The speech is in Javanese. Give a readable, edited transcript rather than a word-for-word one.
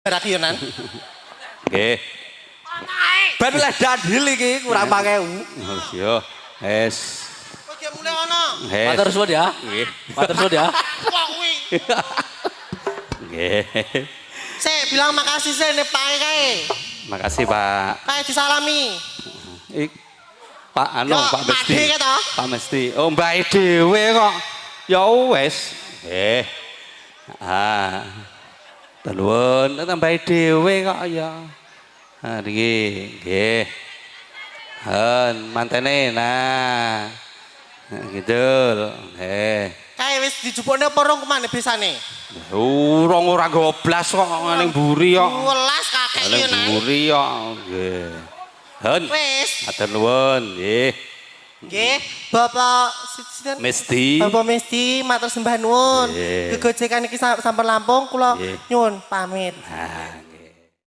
Radionan. Nggih. Ben lek dadil iki kurang 5000. Oh iya. Wes. Kok dia mulai ono? Matur suwun ya. Nggih. Matur suwun ya. Kok kuwi? Nggih. Sik bilang makasih sih nek Pak kae. Makasih, Pak. Kae disalami. Pak anu, Yo, Pak Mesti. Pak D to? Pak Mesti. Oh, Mbak dhewe kok. Ya wis. Nuwun, tambah dhewe kok ya. Ha niki, nggih. Mantene nah. Gitu. Kae wis dijupukne apa rong kemana bisane? Urung ora goblas kok ning mburi kok. Welas kakek Ning iki nang. mburi kok. Nggih. Wis. Matur nuwun, nggih. Nggih, Bapak sinten? Mesti. Bapak Mesti matur sembah nuwun. Nggih. Gegojekan iki sampun Lampung kula Nggih. nyuwun pamit. Nah,